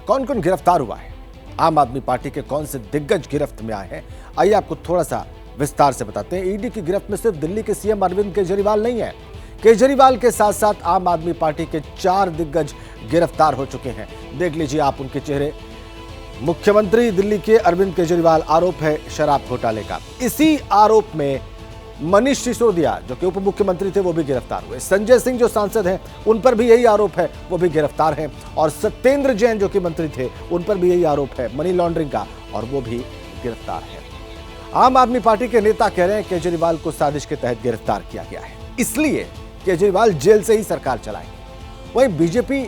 कौन कौन गिरफ्तार हुआ है, आम आदमी पार्टी के कौन से दिग्गज गिरफ्त में आए हैं, आइए आपको थोड़ा सा विस्तार से बताते हैं। ईडी की गिरफ्त में सिर्फ दिल्ली के सीएम अरविंद केजरीवाल नहीं है, केजरीवाल के साथ साथ आम आदमी पार्टी के 4 दिग्गज गिरफ्तार हो चुके हैं। देख लीजिए आप उनके चेहरे। मुख्यमंत्री दिल्ली के अरविंद केजरीवाल, आरोप है शराब घोटाले का। इसी आरोप में मनीष सिसोदिया जो कि उप मुख्यमंत्री थे वो भी गिरफ्तार हुए। संजय सिंह जो सांसद हैं उन पर भी यही आरोप है, वो भी गिरफ्तार हैं। और सत्येंद्र जैन जो कि मंत्री थे उन पर भी यही आरोप है मनी लॉन्ड्रिंग का, और वो भी गिरफ्तार है। आम आदमी पार्टी के नेता कह रहे हैं केजरीवाल को साजिश के तहत गिरफ्तार किया गया है, इसलिए केजरीवाल जेल से ही सरकार चलाएंगे। वहीं बीजेपी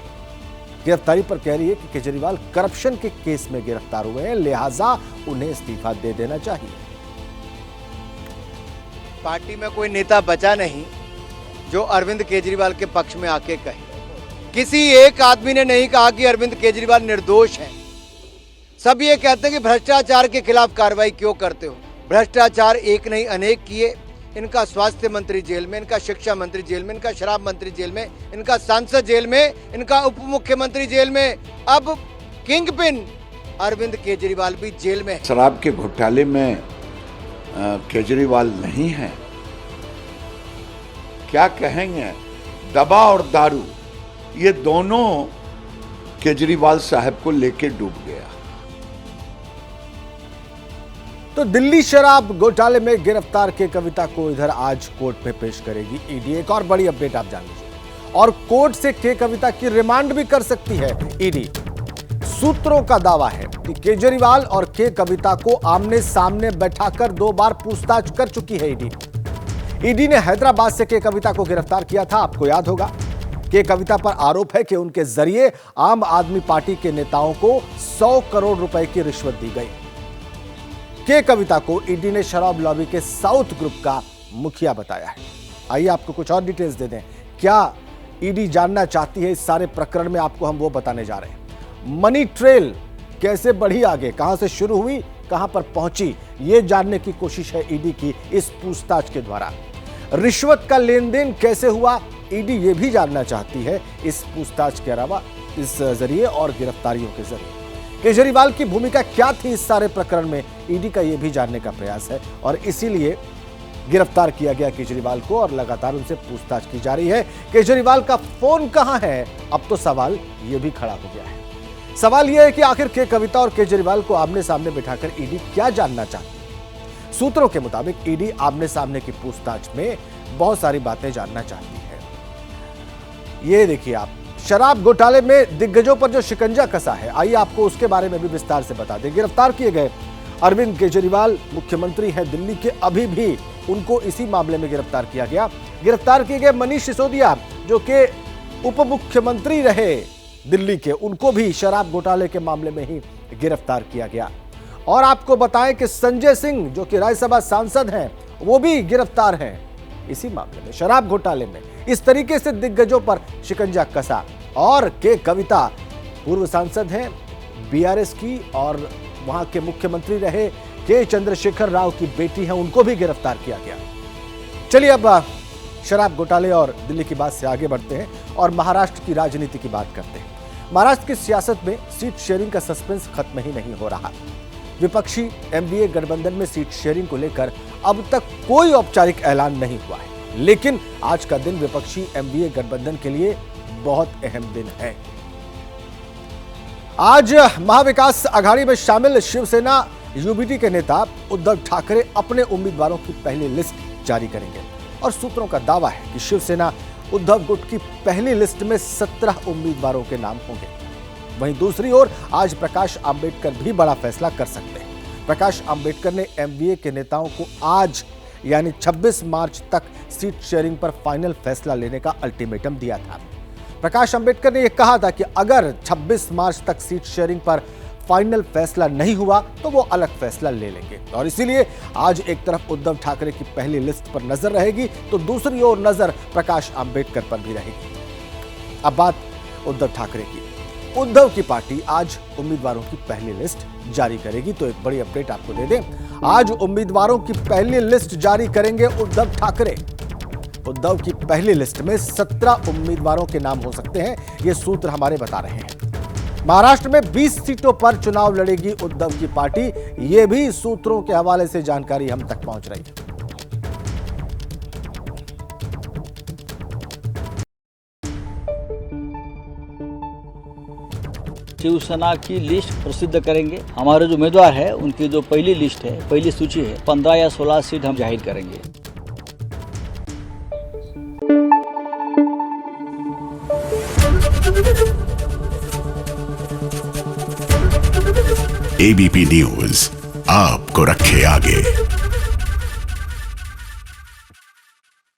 गिरफ्तारी पर कह रही है कि केजरीवाल करप्शन के केस में गिरफ्तार हुए हैं, लिहाजा उन्हें इस्तीफा दे देना चाहिए। पार्टी में कोई नेता बचा नहीं जो अरविंद केजरीवाल के पक्ष में आके कहे। किसी एक आदमी ने नहीं कहा कि अरविंद केजरीवाल निर्दोष हैं। सब ये कहते हैं कि भ्रष्टाचार के खिलाफ कार्रवाई क्यों करते हो। भ्रष्टाचार एक नहीं अनेक किए। इनका स्वास्थ्य मंत्री जेल में, इनका शिक्षा मंत्री जेल में, इनका शराब मंत्री जेल में, इनका सांसद जेल में, इनका उप मुख्यमंत्री जेल में, अब किंग पिन अरविंद केजरीवाल भी जेल में। शराब के घोटाले में केजरीवाल नहीं है, क्या कहेंगे। दवा और दारू ये दोनों केजरीवाल साहब को लेके डूब गया। तो दिल्ली शराब घोटाले में गिरफ्तार के कविता को इधर आज कोर्ट में पेश करेगी ईडी। एक और बड़ी अपडेट आप जान लीजिए, और कोर्ट से के कविता की रिमांड भी कर सकती है ईडी। सूत्रों का दावा है कि केजरीवाल और के कविता को आमने सामने बैठाकर 2 बार पूछताछ कर चुकी है ईडी। ईडी ने हैदराबाद से के कविता को गिरफ्तार किया था, आपको याद होगा। के कविता पर आरोप है कि उनके जरिए आम आदमी पार्टी के नेताओं को 100 करोड़ रुपए की रिश्वत दी गई। के कविता को ईडी ने शराब लॉबी के साउथ ग्रुप का मुखिया बताया है। आइए आपको कुछ और डिटेल्स दे दें। क्या ईडी जानना चाहती है इस सारे प्रकरण में, आपको हम वो बताने जा रहे हैं। मनी ट्रेल कैसे बढ़ी आगे, कहां से शुरू हुई, कहां पर पहुंची, यह जानने की कोशिश है ईडी की इस पूछताछ के द्वारा। रिश्वत का लेन देन कैसे हुआ, ईडी यह भी जानना चाहती है इस पूछताछ के अलावा, इस जरिए और गिरफ्तारियों के जरिए। केजरीवाल की भूमिका क्या थी इस सारे प्रकरण में, ईडी का यह भी जानने का प्रयास है, और इसीलिए गिरफ्तार किया गया केजरीवाल को और लगातार उनसे पूछताछ की जा रही है। केजरीवाल का फोन कहां है, अब तो सवाल यह भी खड़ा हो गया है। सवाल यह है कि आखिर के कविता और केजरीवाल को आमने सामने बिठाकर ईडी क्या जानना चाहती है। सूत्रों के मुताबिक ईडी आमने सामने की पूछताछ में बहुत सारी बातें जानना चाहती है। ये देखिए आप, शराब घोटाले में दिग्गजों पर जो शिकंजा कसा है, आइए आपको उसके बारे में भी विस्तार से बता दें। गिरफ्तार किए गए अरविंद केजरीवाल मुख्यमंत्री हैं दिल्ली के, अभी भी उनको इसी मामले में गिरफ्तार किया गया। गिरफ्तार किए गए मनीष सिसोदिया जो कि उप मुख्यमंत्री रहे दिल्ली के, उनको भी शराब घोटाले के मामले में ही गिरफ्तार किया गया। और आपको बताएं कि संजय सिंह जो कि राज्यसभा सांसद हैं, वो भी गिरफ्तार हैं इसी मामले में, शराब घोटाले में। इस तरीके से दिग्गजों पर शिकंजा कसा। और के कविता पूर्व सांसद हैं बीआरएस की, और वहां के मुख्यमंत्री रहे के चंद्रशेखर राव की बेटी हैं, उनको भी गिरफ्तार किया गया। चलिए अब शराब घोटाले और दिल्ली की बात से आगे बढ़ते हैं और महाराष्ट्र की राजनीति की बात करते हैं। महाराष्ट्र की सियासत में सीट शेयरिंग का सस्पेंस खत्म ही नहीं हो रहा। विपक्षी एनडीए गठबंधन में सीट शेयरिंग को लेकर अब तक कोई औपचारिक ऐलान नहीं हुआ है, लेकिन आज का दिन विपक्षी एनडीए गठबंधन के लिए बहुत अहम दिन है। आज महाविकास आघाड़ी में शामिल शिवसेना यूबीटी के नेता उद्धव ठाकरे अपने उम्मीदवारों की पहली लिस्ट जारी करेंगे, और सूत्रों का दावा है कि शिवसेना उद्धव गुट की पहली लिस्ट में 17 उम्मीदवारों के नाम होंगे। वहीं दूसरी ओर आज प्रकाश आंबेडकर भी बड़ा फैसला कर सकते हैं। प्रकाश आंबेडकर ने एमवीए के नेताओं को आज यानी 26 मार्च तक सीट शेयरिंग पर फाइनल फैसला लेने का अल्टीमेटम दिया था। प्रकाश आंबेडकर ने यह कहा था कि अगर 26 मार्च तक सीट शेयरिंग पर फाइनल फैसला नहीं हुआ तो वो अलग फैसला ले लेंगे, और इसीलिए आज एक तरफ उद्धव ठाकरे की पहली लिस्ट पर नजर रहेगी तो दूसरी ओर नजर प्रकाश आंबेडकर पर भी रहेगी। अब बात उद्धव ठाकरे की। उद्धव की पार्टी आज उम्मीदवारों की पहली लिस्ट जारी करेगी, तो एक बड़ी अपडेट आपको दे दें, आज उम्मीदवारों की पहली लिस्ट जारी करेंगे उद्धव ठाकरे। उद्धव की पहली लिस्ट में 17 उम्मीदवारों के नाम हो सकते हैं, ये सूत्र हमारे बता रहे हैं। महाराष्ट्र में 20 सीटों पर चुनाव लड़ेगी उद्धव की पार्टी, ये भी सूत्रों के हवाले से जानकारी हम तक पहुंच रही है। शिवसेना की लिस्ट प्रसिद्ध करेंगे। हमारे जो उम्मीदवार है उनकी जो पहली लिस्ट है, पहली सूची है, 15 या 16 सीट हम जाहिर करेंगे। एबीपी न्यूज आपको रखे आगे।